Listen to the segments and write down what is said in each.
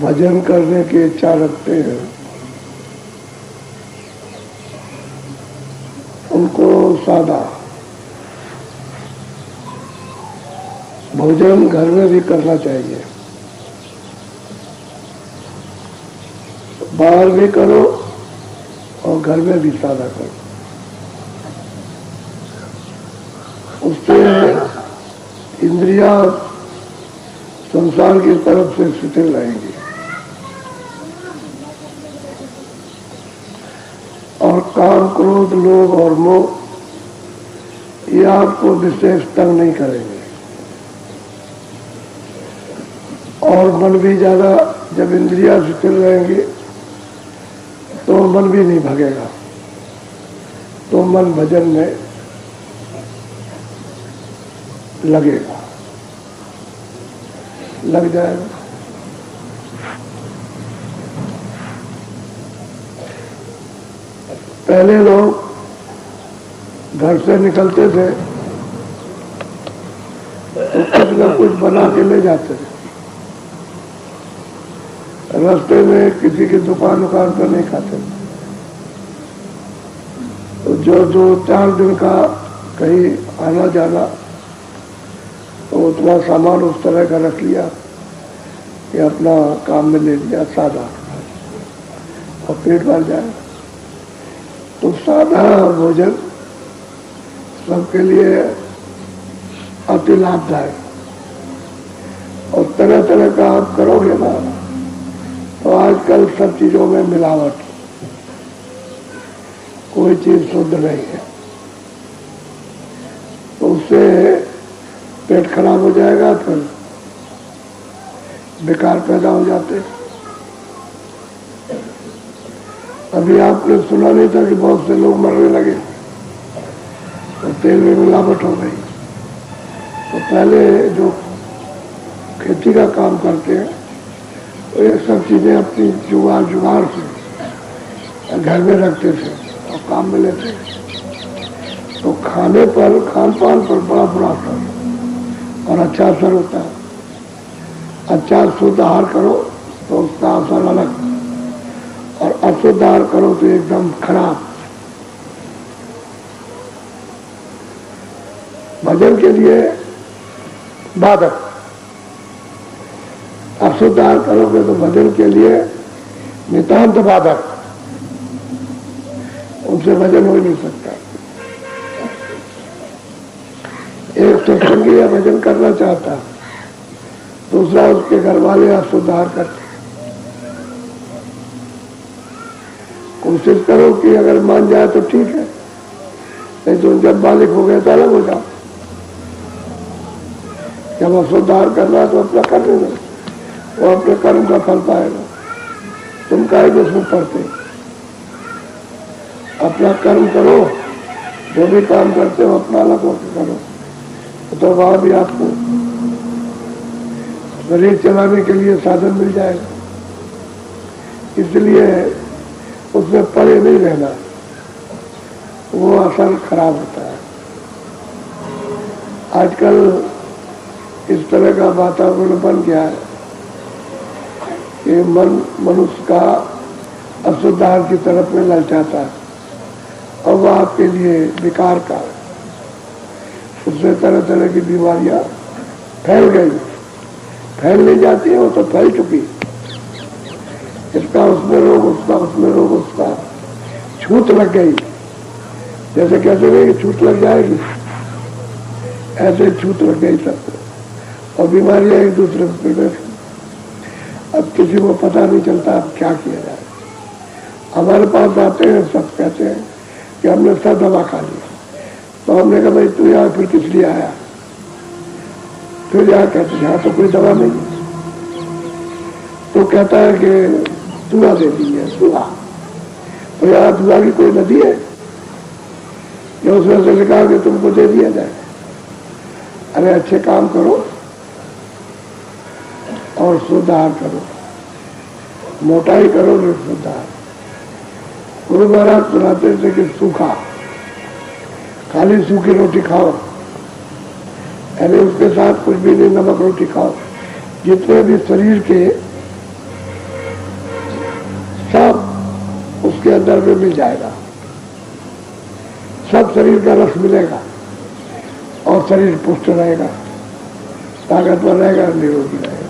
भजन करने की इच्छा रखते हैं उनको सादा भोजन घर में भी करना चाहिए। बाहर भी करो और घर में भी सादा करो, उससे इंद्रियां संसार की तरफ से शिथिल रहेंगी और काम, क्रोध, लोभ और मोह ये आपको विशेष तंग नहीं करेंगे। और मन भी ज्यादा, जब इंद्रियां शिथिल रहेंगी तो मन भी नहीं भगेगा, तो मन भजन में लगेगा, लग जाएगा। पहले लोग घर से निकलते थे तो कुछ न कुछ बना के ले जाते थे, रास्ते में किसी की दुकान पर नहीं खाते। तो जो 2-4 दिन का कहीं आना जाना तो उतना सामान उस तरह का रख लिया कि अपना काम में ले लिया सादा और पेट भर जाए। तो सादा भोजन सबके लिए अति लाभदायक, और तरह तरह का आप करोगे ना तो आजकल सब चीजों में मिलावट, कोई चीज शुद्ध नहीं है, तो उससे पेट खराब हो जाएगा, फिर बेकार पैदा हो जाते हैं। अभी आपने सुना नहीं था कि बहुत से लोग मरने लगे तो तेल में मिलावट हो गई। तो पहले जो खेती का काम करते हैं तो ये सब चीजें अपनी जुगाड़ से घर में रखते थे और काम में लेते थे। तो खाने पर, खान पान पर बड़ा बुरा असर और अच्छा असर होता है। अच्छा शुद्ध आहार करो तो उसका असर अलग, और अशुद्ध आहार करो तो एकदम खराब। भजन के लिए बाधक, अशुद्ध आहार करोगे तो भजन के लिए नितांत बाधक, उनसे भजन हो ही नहीं सकता। एक सत्संगी या भजन करना चाहता, दूसरा उसके घर वाले अशुद्ध आहार करते। कोशिश करो कि अगर मान जाए तो ठीक है, नहीं तो जब बालिक हो गए तो अलग हो जाओ। जब अशुद्ध आहार करना तो अपना कर लेना, वो अपने कर्म का फल पाएगा। तुम काहे को उसमें पढ़ते, अपना कर्म करो, जो भी काम करते हो अपना अलग होकर करो, तो वहां भी आपको शरीर चलाने के लिए साधन मिल जाएगा। इसलिए उसमें पड़े नहीं रहना, वो असर खराब होता है। आजकल इस तरह का वातावरण बन गया है कि मनुष्य का अशुद्ध आहार की तरफ में ललचाता है और वह आपके लिए विकार का, उससे तरह तरह की बीमारियां फैल गई, फैल नहीं जाती है, वो तो फैल चुकी। इसका उसमें रोग, उसका उसमें रोग, उसका छूत लग गई। जैसे कहते हैं कि छूत लग जाएगी, ऐसे छूत लग गई सबको, और बीमारियां एक दूसरे पर बैठी। अब किसी को पता नहीं चलता अब क्या किया जाए। हमारे पास आते हैं, सब कहते हैं कि हमने सब दवा खा ली। तो हमने कहा भाई तू यहाँ फिर किस लिए आया? फिर यहाँ कहते यहाँ तो कोई दवा नहीं है। तो कहता है कि दुआ दे दी है, दुआ। तो यहाँ दुआ की कोई नदी है जो उसमें से लिखा कि तुमको दे दिया जाए? अरे अच्छे काम करो और शुद्ध आहार करो, मोटाई करो नहीं शुद्ध आहार। गुरु महाराज सुनाते थे कि सूखा, खाली सूखी रोटी खाओ यानी उसके साथ कुछ भी नहीं, नमक रोटी खाओ। जितने भी शरीर के सब उसके अंदर में मिल जाएगा, सब शरीर का रस मिलेगा और शरीर पुष्ट रहेगा, ताकतवर रहेगा, निरोगी रहेगा।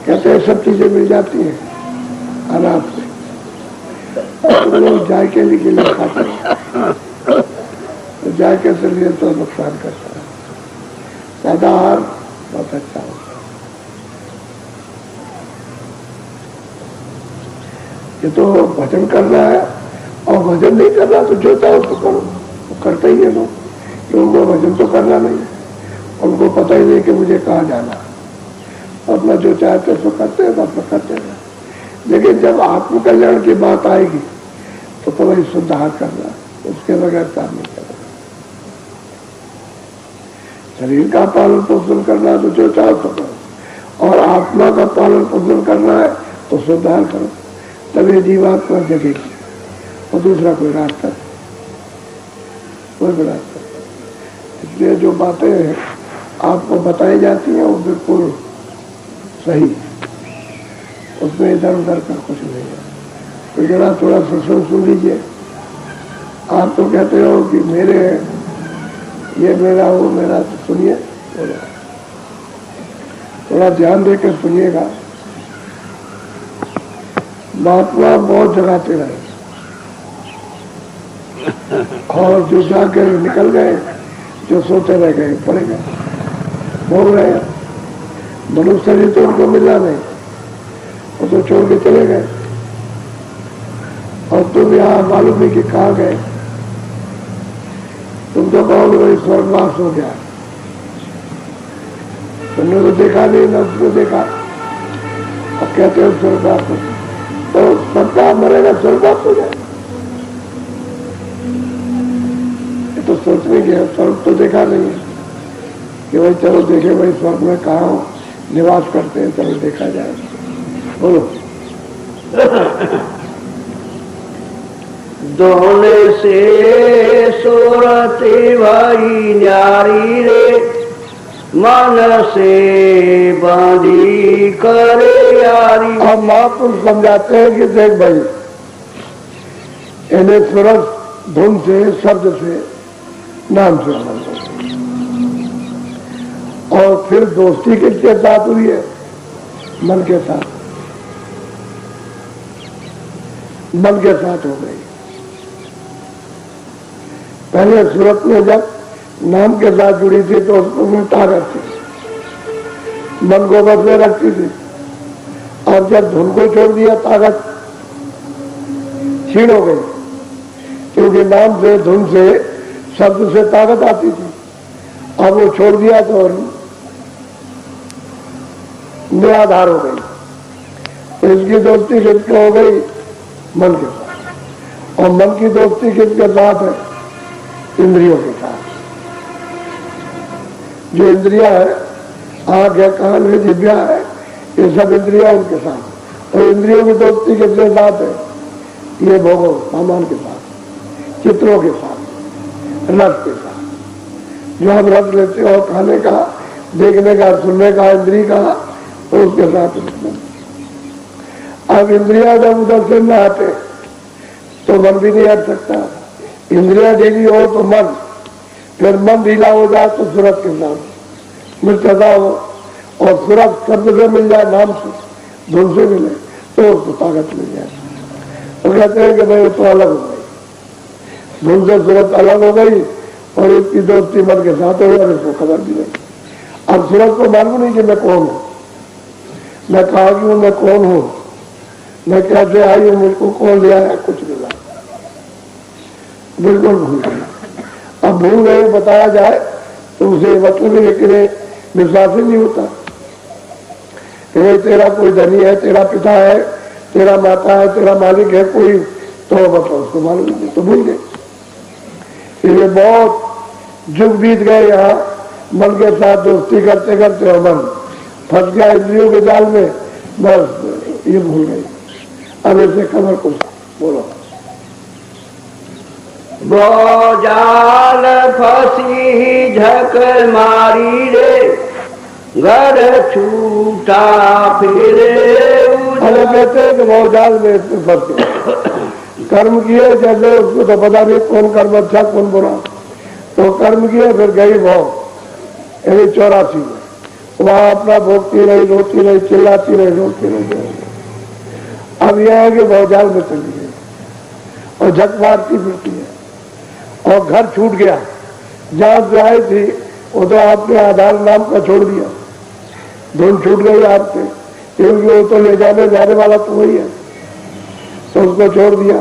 कहते हैं सब चीजें मिल जाती हैं अनाज से। लोग जायके के लिए खाते हैं, तो जायके से लिए तो नुकसान करता है। सादा आहार बहुत अच्छा होता है। ये तो भजन करना है, और भजन नहीं करना तो जो चाहो तो करो, वो करते ही है लोग। लोगों को भजन तो करना नहीं, उनको पता ही नहीं कि मुझे कहाँ जाना। अपना जो चाहते सो करते हैं, अपना करते हैं। लेकिन जब आत्मकल्याण की बात आएगी तो वही सुधार करना, उसके बगैर काम नहीं करना। शरीर का पालन पोषण करना है तो जो चाहो तो करो, और आत्मा का पालन पोषण करना है तो सुधार करो, तभी जीवात्मा जगेगी। और दूसरा कोई रास्ता नहीं, कोई रास्ता नहीं। इसलिए जो बातें आपको बताई जाती हैं वो बिल्कुल सही, उसमें इधर उधर का कुछ नहीं है। तो जरा थोड़ा सुन लीजिए। आप तो कहते हो कि मेरे ये मेरा वो मेरा, तो सुनिए, थोड़ा ध्यान देकर सुनिएगा। महात्मा बहुत जगाते रहे, और जो जाके निकल गए, जो सोते रह गए, पड़े गए, भोग रहे। मनुष्य शरीर तो उनको मिला नहीं, वो तो छोड़ के चले गए। और तुम यहाँ मालूम नहीं कि कहाँ गए। तुम तो कहोगे भाई स्वर्गवास हो गया, तुमने तो देखा नहीं, न उसको देखा, और कहते हो स्वर्गवास हो। तो सबका मरेगा, स्वर्गवास हो जाए। ये तो सोचने की है, स्वर्ग तो देखा नहीं है कि भाई चलो देखे भाई स्वर्ग में कहाँ निवास करते हैं, चलो देखा जाए। बोलो। दोने से सूरती भाई न्यारी रे, मन से बांधी करे यारी। अब महापुरुष समझाते हैं कि देख भाई, इन्हें सूरत धुन से, शब्द से, नाम से आनंद होता है। और फिर दोस्ती किसके साथ हुई है? मन के साथ, मन के साथ हो गई। पहले सूरत में जब नाम के साथ जुड़ी थी तो उसमें ताकत थी, मन को बस में रखती थी। और जब धुन को छोड़ दिया ताकत क्षीण हो गई, क्योंकि नाम से, धुन से, शब्द से ताकत आती थी। अब वो छोड़ दिया तो निराधार हो गई। तो इसकी दोस्ती किसके हो गई? मन के साथ। और मन की दोस्ती किसके साथ है? इंद्रियों के साथ। जो इंद्रिया है, आंख है, कान है, जिह्वा है, ये सब इंद्रिया उनके साथ। और इंद्रियों की दोस्ती किसके साथ है? ये भोगों, सामान के साथ, चित्रों के साथ, रस के साथ। जो हम रस लेते हो, खाने का, देखने का, सुनने का, इंद्री का, तो उसके साथ। अब इंद्रिया जब उधर से न हटे तो मन भी नहीं हट सकता। इंद्रिया ढीली हो तो मन, फिर मन ढीला हो जाए तो सूरत के साथ मिर्चता हो, और सूरत शब्द से मिल जाए, नाम से, धुन से मिले, तो उसको ताकत मिल जाए। तो कहते हैं कि भाई तो अलग हो गई, धुन से सूरत अलग हो गई, और इसकी दोस्ती मन के साथ हो गई, इसको खबर भी नहीं। अब सूरत को मालूम नहीं कि मैं कौन हूं, मैं कहा कि मैं कौन हूं, मैं कैसे आई हूं, मुझको कौन लिया है, कुछ नहीं लगा, बिल्कुल भूल गया। अब भूल गए बताया जाए तो उसे मतलब ही, लेकिन विश्वास ही नहीं होता कि भाई तेरा कोई धनी है, तेरा पिता है, तेरा माता है, तेरा मालिक है कोई, तो मतलब उसको मालूम नहीं, तो भूल गए। ये बहुत जुग बीत गए यहाँ मन के साथ दोस्ती करते करते, और मन फंस गया इंद्रियों के जाल में, बस ये भूल गई। अब ऐसे खबर कुछ बोलो। जाल फसी झक मारी रे, घर छूटा फिरे। अरे कहते हैं कि वो जाल में फंस गए, कर्म किए जैसे उसको तो पता नहीं कौन कर्म अच्छा कौन बुरा, तो कर्म किए फिर गई वो 84 में, वहां अपना भोगती रही, रोती रही, चिल्लाती रही, रोती रही। अब यह है कि भौजाल में चली गई और झक मारती फिरती है और घर छूट गया। जहां से आई थी वो तो आपने आधार नाम का छोड़ दिया, धुन छूट गई आपसे, क्योंकि वो तो ले जाने वाला तो वही है, तो उसको छोड़ दिया।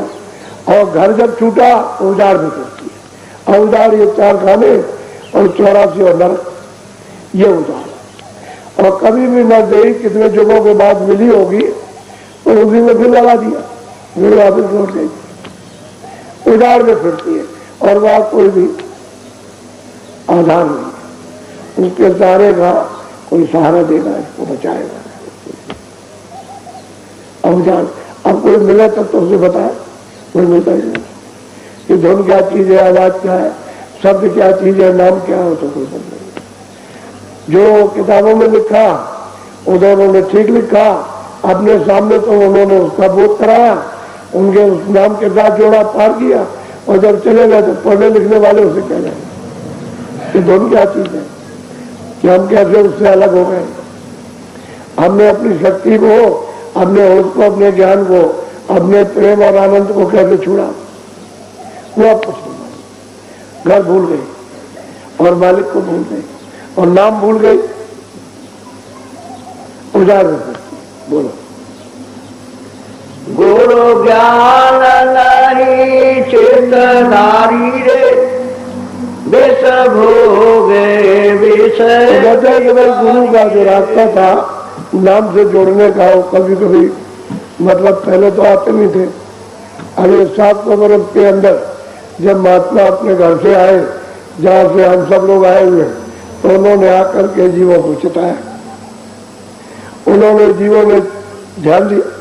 और घर जब छूटा तो उजाड़ में करती है, और उजाड़ ये 4 खाने और 84 और नरक, ये उजाड़। और कभी भी न गई, कितने युगों के बाद मिली होगी तो उसी में फिर लगा दिया, फिर वापिस लौट गई, उजाड़ में फिरती है और वहां कोई भी आधार नहीं, उसके सहारे का कोई सहारा देगा, इसको बचाएगा। उजाड़ अब कोई मिले तब तो उसे बताए, कोई मिलता ही नहीं कि धुन क्या चीज है, आवाज क्या है, शब्द क्या चीज है, नाम क्या है, तो कोई पता नहीं। जो किताबों में लिखा उन्होंने ठीक लिखा, अपने सामने तो उन्होंने उसका बोध कराया, उनके उस नाम के साथ जोड़ा, पार किया, और जब चले गए तो पढ़ने लिखने वाले उसे कह रहे कि धुन क्या चीज है, कि हम कैसे उससे अलग हो गए। हमने अपनी शक्ति को, अपने होश को, अपने ज्ञान को, अपने प्रेम और आनंद को कैसे छुड़ा, वो आप कुछ नहीं। घर भूल गई और मालिक को भूल गई और नाम भूल गई, उजाड़ में। बोलो गुरु ज्ञान नहीं चित्तधारी रे, विष भोगे विषय। कहते हैं कि भाई गुरु का जो रास्ता था नाम से जोड़ने का, वो कभी कभी मतलब पहले तो आते नहीं थे। अभी 700 वर्ष के अंदर जब महात्मा अपने घर से आए, जहाँ से हम सब लोग आए हुए, तो उन्होंने आकर के जीवों को चिताया, उन्होंने जीवों में ध्यान दिया,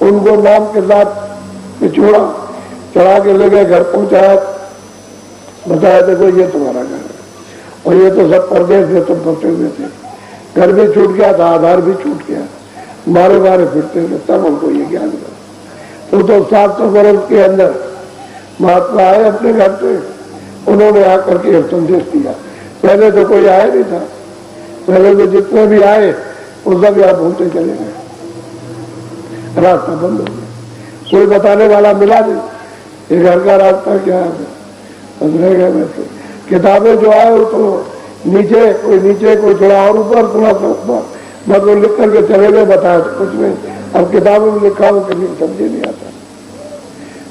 उनको नाम के साथ छोड़ा, चढ़ा के ले गए, घर पहुंचाया, बताया देखो ये तुम्हारा घर है, और ये तो सब परदेश में तुम फंसे हुए थे, घर भी छूट गया था, आधार भी छूट गया, मारे मारे फिरते थे, तब हमको ये ज्ञान हुआ। तो 700 वर्ष के अंदर महात्मा आए अपने घर से, उन्होंने आकर के संदेश दिया। पहले तो कोई आया नहीं था, पहले तो जितने भी आए वो सब यहाँ भूलते चले गए, रास्ता बंद हो गया, कोई बताने वाला मिला नहीं, ये घर का रास्ता क्या है, बस रह गए वैसे। किताबें जो आए वो तो नीचे कोई थोड़ा और ऊपर, थोड़ा सा ऊपर, बस वो लिख करके चले गए, बताया तो कुछ नहीं। अब किताबों में लिखा हो कभी समझे नहीं आता,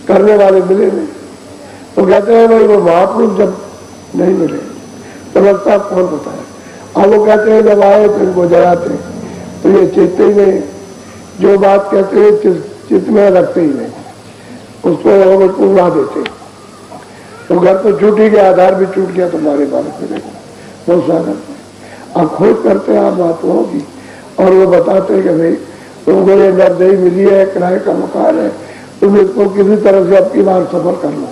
करने वाले मिले नहीं, तो कहते हैं भाई वो महापुरुष जब नहीं मिले तो रास्ता कौन बताया। अब वो कहते हैं जब आए तो इनको जगाते, तो ये चेतते ही नहीं, जो बात कहते हैं चित्त में रखते ही नहीं, उसको उड़ा देते। तो घर तो छूट ही गया, आधार भी छूट गया, तुम्हारे बारे में बहुत सारा अब खोज करते हैं आप बात होगी, और वो बताते हैं कि भाई तुमको ये नरदही मिली है, किराए का मकान है, तुम इसको किसी तरह से अपनी बार सफर कर लो,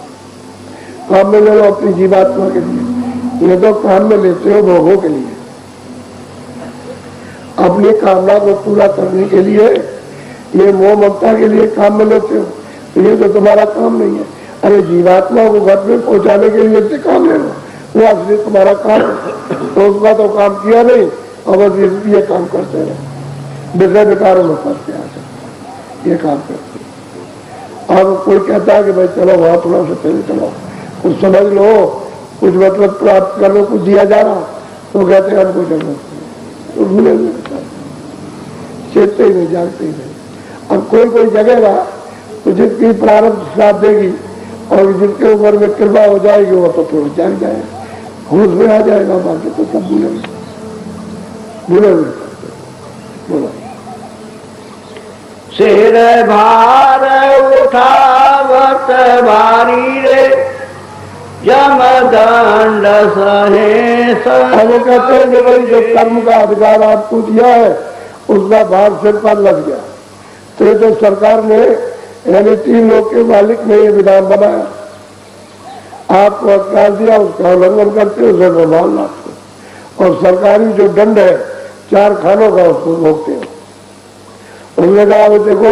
काम में ले लो अपनी जीवात्मा के लिए। ये तो काम में लेते हो भोगों के लिए, अपनी कामना को पूरा करने के लिए, ये मोह ममता के लिए काम में लेते हो, तो ये तो तुम्हारा काम नहीं है। अरे जीवात्मा को घर में पहुंचाने के लिए काम ले लो, वो असली तुम्हारा काम है, तो उसका तो काम किया नहीं, और बस ये काम करते रहे, विषय विकारों में फंस के आ सकते, ये काम करते। अब कोई कहता है कि भाई चलो वहां थोड़ा सा पहले चलो, कुछ समझ लो, कुछ मतलब प्राप्त कर लो, कुछ दिया जा रहा, तो कहते हैं हमको जरूरत नहीं, तो भूले चेतते ही नहीं, जागते ही नहीं। अब कोई जगेगा तो जिसकी प्रारब्ध साथ देगी और जिसके ऊपर में कृपा हो जाएगी वो तो थोड़ा जाग जाएगा, होश में आ जाएगा, बाकी तो सब भूले हुए। बोलो सिर भार उठावत भारी रे, जमदंड सहे सब कहते हैं कि भाई जो कर्म का अधिकार आपको दिया है उसका भार सिर पर लग गया, तो सरकार ने यानी 3 लोग के मालिक ने ये विधान बनाया आपको अधिकार दिया, उसका उल्लंघन करते हो, उसे प्रभाव लाते हो। और सरकारी जो दंड है 4 खानों का, उसको भोगते हो। उन्होंने कहा देखो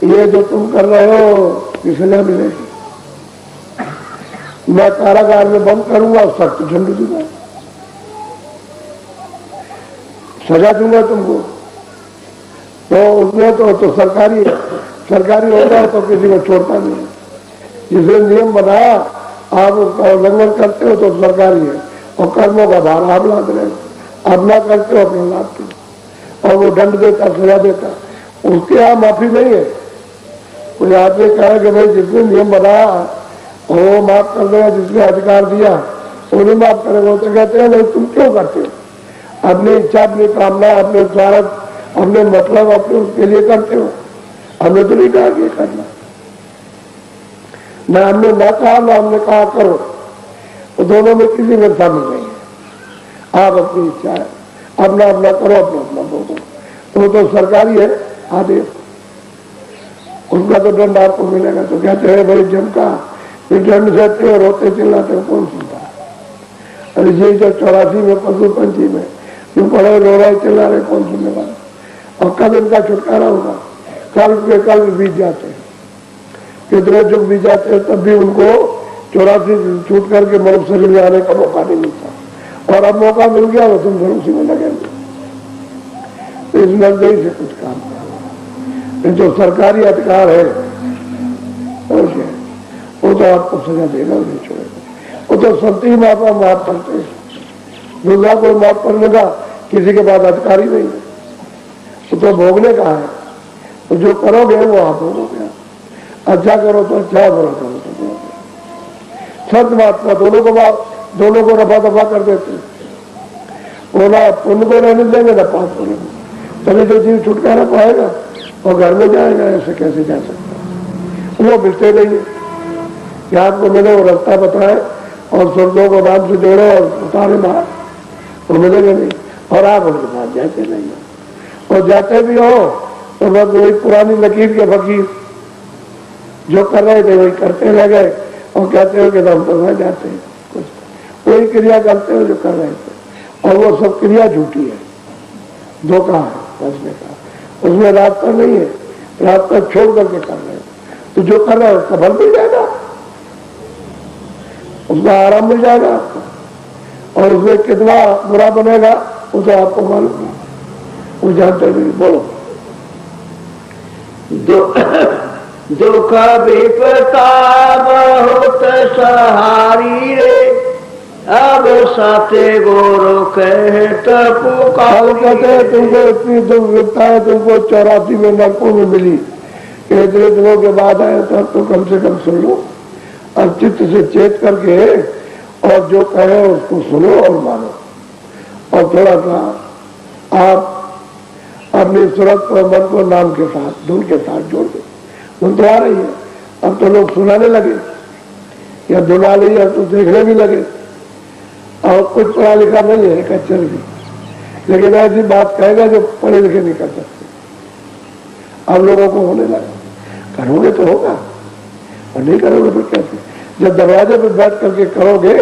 ये जो तुम कर रहे हो किसने मिलेगी, मैं कारागार में बंद करूंगा, सख्त दंड दूंगा, सजा दूंगा तुमको। तो उसमें तो सरकारी होता है तो किसी को छोड़ता नहीं है। जिसने नियम बनाया आप उसका उल्लंघन करते हो तो सरकारी है, और कर्मों का भार आप लाद रहे हो, आप ना करते हो अपना लादते हो, और वो दंड देता, सजा देता, उसके यहाँ माफी नहीं है। कोई आदमी कहे कि भाई जिसने नियम बनाया वो माफ कर देगा, जिसने अधिकार दिया वो नहीं माफ करेगा। तो कहते हैं नहीं तुम क्यों करते हो, अपनी इच्छा, अपनी कामना, अपने स्वार्थ, अपने मतलब, अपने उसके लिए करते हो। हमने तो नहीं कहा कि करना, ना हमने ना कहा ना हमने कहा करो, तो दोनों में किसी में शामिल नहीं है। आप अपनी इच्छा है, अपना अपना करो, अपना अपना भोगो, तो तो सरकारी है आदेश, उनका तो दंड आपको मिलेगा। तो कहते हैं भाई जन का दंड सहते हो, रोते चिल्लाते हो, कौन सुनता है? अरे ये जो 84 में पशु पंछी में जो पड़े रो रहे चिल्ला रहे, कौन सुनने वाला? और कब इनका छुटकारा होगा? कल के कल बीत जाते हैं, कितने जुग बीत जाते हैं, तब भी उनको 84 छूट करके मनुष्य शरीर में आने का मौका नहीं मिलता। और अब मौका मिल गया तो तुम फिर उसी में लगेंगे। तो इस निर्दयी से कुछ काम करो। जो सरकारी अधिकार है वो तो आपको सजा देगा, नहीं छोड़ेगा। वो तो संत ही माफा माफ करते हैं, दूसरा कोई माफ करने का किसी के पास अधिकार ही नहीं है। वो तो भोगने का है, तो जो करोगे वो आप भोगोगे। अच्छा करो तो अच्छा, बुरा करो तो बुरा। सत महात्मा दोनों को रफा दफा कर देते, वो ना पुण्य को रहने देंगे ना पाप को रहने, तभी तो जीव छुटकारा पाएगा और घर में जाएगा। ऐसे कैसे जा सकता? वो मिलते नहीं है कि आपको मैंने वो रास्ता बताए और स्वर्गों को नाम से जोड़े और उतारे बाहर, वो मिलेगा नहीं। और आप उनके पास जाते नहीं हो, और जाते भी हो तो बस वही पुरानी लकीर के फकीर जो कर रहे थे वही करते रह गए, और कहते हो कि हम तो वह जाते हैं, कुछ वही क्रिया करते हो जो कर रहे थे, और वो सब क्रिया झूठी है, धोखा है बचने का, उसमें रास्ता नहीं है, रास्ता छोड़ करके कर रहे हो। तो जो कर रहे हो उसका फल मिल जाएगा, उसका आराम मिल जाएगा आपको, और उसमें कितना बुरा बनेगा वो तो आपको मालूम है, वो जानते नहीं। बोलो। दुख विपता बहुत सहारी रे, अब साथे गोरो कहत पुकार। कहते हैं तुमको इतनी दुख विपता है, तुमको 84 में नरकों में मिली, इतने दिनों के बाद आए तो कम से कम सुन लो, अब चित्त से चेत करके और जो कहे उसको सुनो और मानो। और थोड़ा सा आप अपनी सूरत और मन को नाम के साथ, धुन के साथ जोड़ दो। धुन तो आ रही है, अब तो लोग सुनाने लगे या धुना ली, अब तो देखने भी लगे, और कुछ पढ़ा लिखा नहीं है, कच्चर भी, लेकिन ऐसी बात कहेगा जो पढ़े लिखे नहीं कर सकते। अब लोगों को होने लगा, करोगे तो होगा, और नहीं करोगे तो कैसे? जब दरवाजे पर बैठ करके करोगे,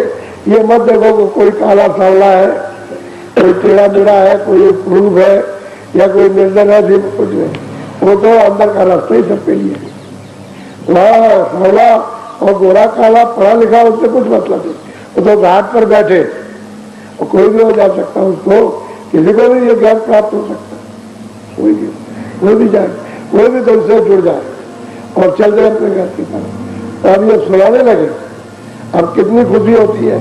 ये मत देखो कि कोई काला सांवला है, कोई टेढ़ा मेढ़ा है, कोई क्रूर है या कोई निर्धन है, भी कुछ नहीं। वो तो अंदर का रास्ता ही सबके लिए। वहाँ सांवला और गोरा काला पढ़ा लिखा उससे कुछ मतलब नहीं, वो तो घाट पर बैठे और कोई भी हो जा सकता, उसको किसी को भी ये ज्ञान प्राप्त हो सकता है, कोई भी जाए, कोई भी तो उससे जुड़ जाए और चल जाए अपने घर की तरफ। अब ये सुनाने लगे, अब कितनी खुशी होती है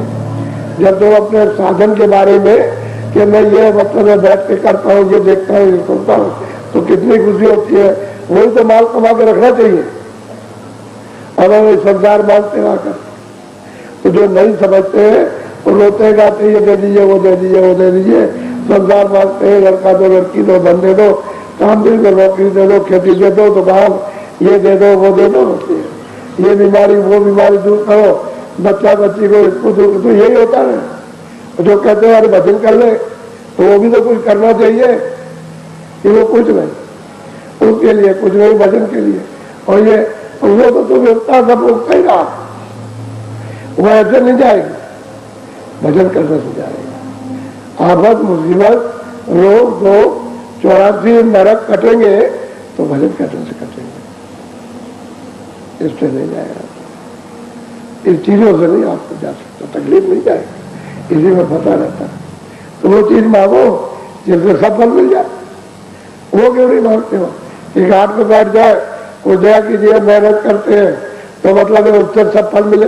जब तो अपने साधन के बारे में कि मैं ये मतलब मैं बैठ के करता हूँ, ये देखता हूँ, ये सुनता हूँ, तो कितनी खुशी होती है। वही तो माल कमा के रखना चाहिए, अगर संसार मानते आकर। तो जो नहीं समझते हैं वो रोते गाते, ये दे दीजिए, वो दे दीजिए, वो दे दीजिए, संसार मांगते हैं, लड़का दो, लड़की दो, धंधे दो, काम दे दो, नौकरी दे दो, खेती दे दो, दुकान ये दे दो, वो दे दो, ये बीमारी वो बीमारी दूर करो, बच्चा बच्ची को इसको दूर, तो यही होता है। जो कहते हैं अरे भजन कर ले, तो वो भी तो कुछ करना चाहिए, कि वो कुछ नहीं, उसके लिए कुछ नहीं, भजन के लिए। और ये वो तो व्यवस्था सब लोग कह रहा, वो ऐसे नहीं जाएगी, भजन करने से जाएगा। आफत मुसीबत रोग दो 84 नरक कटेंगे तो भजन करने से कटेंगे, इससे नहीं जाएगा। इस चीजों से नहीं आपको जा सकता, तकलीफ नहीं जाएगी, इसी में पता रहता है। तो वो चीज मांगो जिससे सब फल मिल जाए। वो क्यों नहीं मांगते हो कि घाट पे बैठ जाए, कोई दया कीजिए, मेहनत करते हैं तो मतलब है उससे सब फल मिले,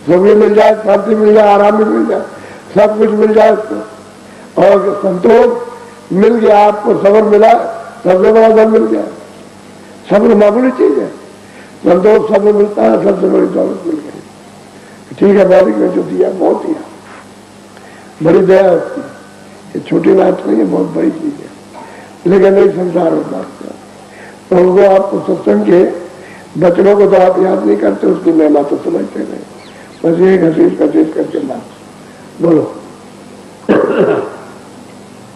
सुख भी मिल जाए, शांति मिल जाए, आराम भी मिल जाए, सब कुछ मिल जाए उसको। और संतोष मिल गया, आपको सब्र मिला, सबसे बड़ा धन मिल गया। सब्र मामूली चीज है, संतोष सब्र मिलता है, सबसे बड़ी दौलत मिल गई। ठीक है, मालिक ने जो दिया बहुत दिया, बड़ी दया होती है, ये छोटी बात नहीं है, बहुत बड़ी चीज है। लेकिन नहीं संसार होता तो उनको आपको सत्संग के बचनों को तो आप याद नहीं करते, उसकी महिमा तो समझते नहीं, बस एक हसीस कसीस करके बात बोलो।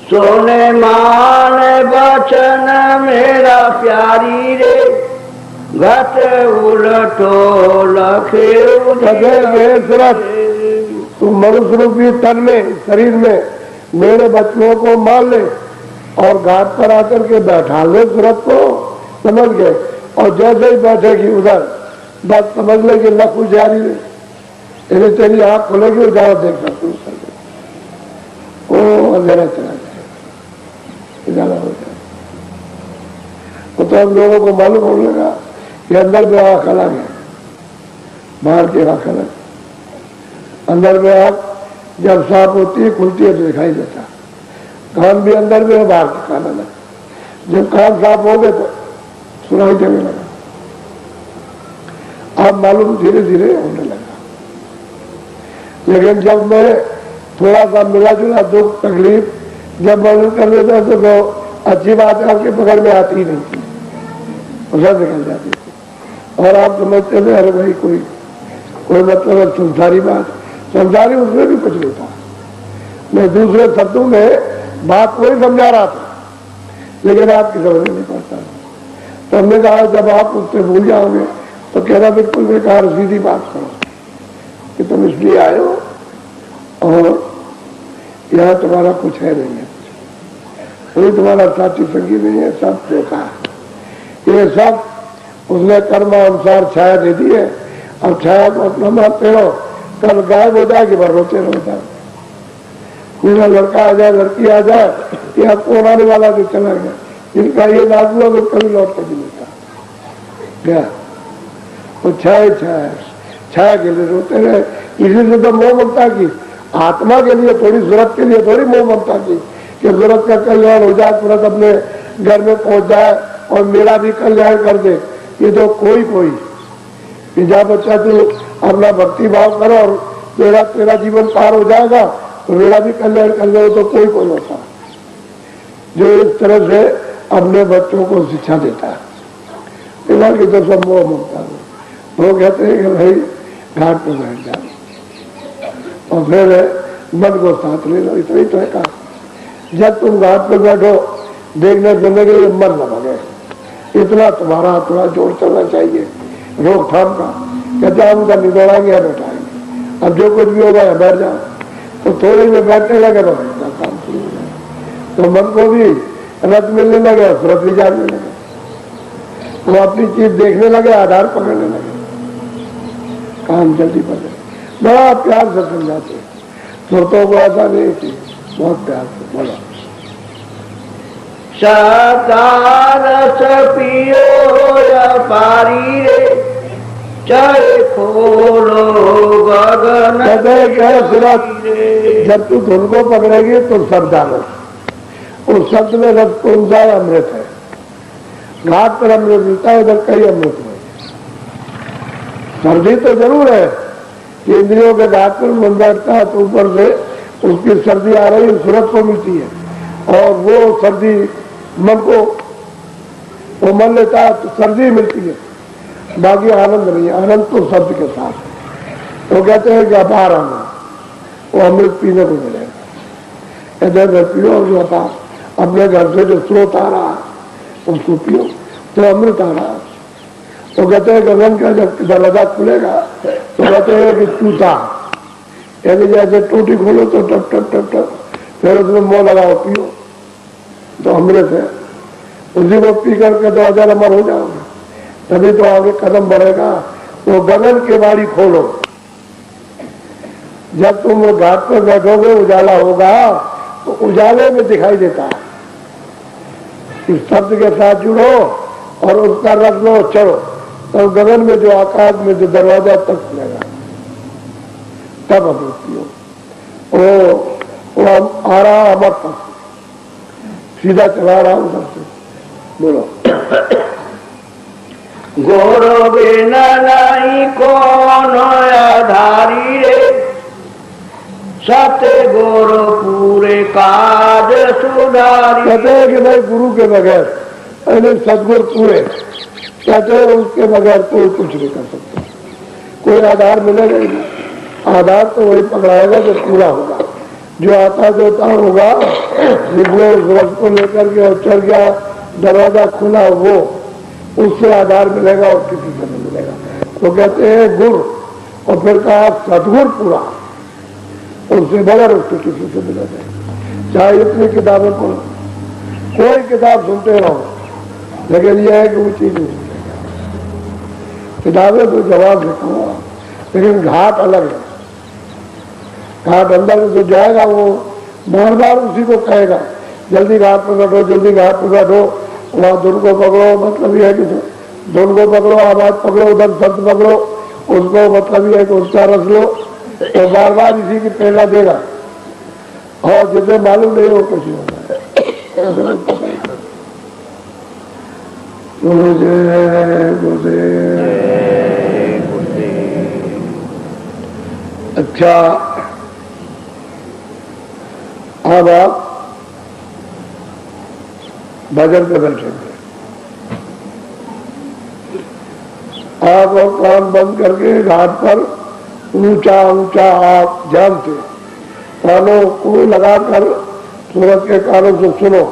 सोने मान बचन मेरा प्यारी रे, घट उलटो लखे तुम मनुष्य रूपी तन में, शरीर में मेरे बचनों को मान ले और घाट पर आकर के बैठा ले सूरत को, समझ गए। और जैसे ही बैठेगी उधर बस समझ ले कि लखू जारी है, इन्हें तेरी आँख खोलेगी उजाला देखना शुरू कर दे, वो अंधेरा चला जाए, उजाला हो जाए। तो हम लोगों को मालूम होने लगा कि अंदर में आँख अलग है, बाहर की आँख अलग। अंदर में आँख जब साफ होती है खुलती है तो दिखाई देता, कान भी अंदर में है, बाहर के कान अलग। जब कान साफ हो गए तो सुनाई देने लगा, अब मालूम धीरे धीरे होने लगा। लेकिन जब मैं थोड़ा सा मिला जुला दुख तकलीफ जब मालूम कर लेता तो अच्छी बात है आपके पकड़ में आती ही नहीं थी, उधर निकल जाती थी। और आप समझते थे अरे भाई कोई मतलब संसारी बात, संसारी उसमें भी कुछ नहीं था। मैं दूसरे शब्दों में बात वही समझा रहा था, लेकिन आपकी समझ नहीं पड़ता। तो हमने कहा जब आप उससे भूल जाओगे तो कहना बिल्कुल बेकार, सीधी बात करो कि तुम इसलिए आए हो और यहाँ तुम्हारा कुछ है नहीं है, कोई तुम्हारा साथी संगी नहीं है, सब धोखा है। ये सब उसने कर्म अनुसार छाया दे दी है, अब छाया को अपना मानते रहो, कल गायब हो जाएगी, बार रोते रहो। कोई लड़का आ जाए, लड़की आ जाए, या कौन आने वाला जो चला गया, जिनका ये नाम हुआ तो कभी लौट कर मिलता गया। वो छाया के लिए रोते रहे। इसी से तो मोह ममता की, आत्मा के लिए थोड़ी, जरूरत के लिए थोड़ी मोह ममता की कि जरूरत का कल्याण हो जाए, तुरंत अपने घर में पहुंच जाए और मेरा भी कल्याण कर दे। ये तो कोई कि जा बच्चा तू अपना भक्ति भाव करो और तेरा जीवन पार हो जाएगा तो मेरा भी कल्याण कर दो, तो कोई होता जो इस तरह से अपने बच्चों को शिक्षा देता है। की तो सब मोह ममता है। वो कहते हैं कि भाई घाट पर बैठ जाओ और फिर मन को साथ ले लो, इतना ही तो है काम। जब तुम घाट पर बैठो देखने सुनने के लिए मन न लगे, इतना तुम्हारा थोड़ा जोर चलना चाहिए रोकथाम का। कहते हम उधर निदौड़ाएंगे या बैठाएंगे, अब जो कुछ भी होगा या बैठ जाओ। तो थोड़ी में बैठने लगे तो काम शुरू हो जाए, तो मन को भी रथ मिलने लगे, सुरत भी जानने लगे, वो अपनी चीज देखने लगे, आधार पकड़ने लगे, काम जल्दी पकड़े। बड़ा प्यार से समझाते, सुरतों को ऐसा नहीं कि बहुत प्यार से बोला। सकारस पियो पारी रे, चाहे खोलो गगन। जब तू धुन को पकड़ेगी तो सब डालो, उस शब्द में रस कौन सा अमृत है। घाट पर अमृत मिलता है, उधर कई अमृत है। सर्दी तो जरूर है कि इंद्रियों के घाट पर मन बैठता है तो ऊपर से उसकी सर्दी आ रही सूरत को मिलती है और वो सर्दी मन को वो मन लेता है तो सर्दी मिलती है, बाकी आनंद नहीं है। आनंद तो शब्द के साथ है। तो कहते हैं कि अपार आनंद, वो अमृत पीने को मिलेगा। इधर पियो और जो अपार अपने घर से जो स्रोत आ रहा है उसको पियो तो अमृत आ रहा है। तो कहते हैं गगन का जब दरवाजा खुलेगा तो कहते हैं कि टूटा, यानी जैसे टूटी खोलो तो टप टप टप टप, फिर उसमें मुंह लगाओ पियो, तो अमृत है, उसी को पी करके तो अजर अमर हो जाओगे, तभी तो आगे कदम बढ़ेगा। तो गगन के बाड़ी खोलो, जब तुम घाट पर बैठोगे उजाला होगा तो उजाले में दिखाई देता है, इस शब्द के साथ जुड़ो और उसका रख लो, चलो, तो गगन में जो आकाश में जो दरवाजा तक खुलेगा, तब अमृत पियो। वो आ रहा अमर तक, सीधा चला रहा हूं सबसे, बोलो। गोर बिना नहीं कौन आधारी रे, सत्य गोर पूरे काज सुधारी। कहते हैं कि भाई गुरु के बगैर, अरे सदगुरु पूरे, कहते हैं उसके बगैर कोई कुछ नहीं कर सकता, कोई आधार मिलेगा ही नहीं। आधार तो वही पकड़ाएगा जो पूरा होगा, जो आता जोता होगा, जिसने उस रथ को लेकर के और चल गया, दरवाजा खुला, वो उससे आधार मिलेगा और किसी से नहीं मिलेगा। तो कहते हैं गुरु, और फिर कहा सदगुरु पूरा, उससे बगैर उसको किसी से मिला जाए। चाहे इतनी किताबें पढ़ो, कोई किताब सुनते रहो, लेकिन यह है कि वो चीज नहीं सुनेगा। किताबें तो जवाब लिखूंगा, लेकिन घाट अलग है। घाट अंदर जो जाएगा वो बार बार उसी को कहेगा, जल्दी घाट पर बैठो, जल्दी घाट पर बैठो, वहां धुन को पकड़ो, मतलब यह है कि धुन को पकड़ो, आवाज पकड़ो, उधर शब्द पकड़ो, उसको मतलब यह है कि उसका रस लो, तो बार बार इसी की प्रेरणा देगा, और जिसे मालूम नहीं हो कुछ नहीं होता है। अच्छा, अब आप भजन पे बैठेंगे, आप और कान बंद करके घाट पर ऊंचा ऊंचा आप ध्यान से कानों को लगाकर सूरज के कानों से सुनो।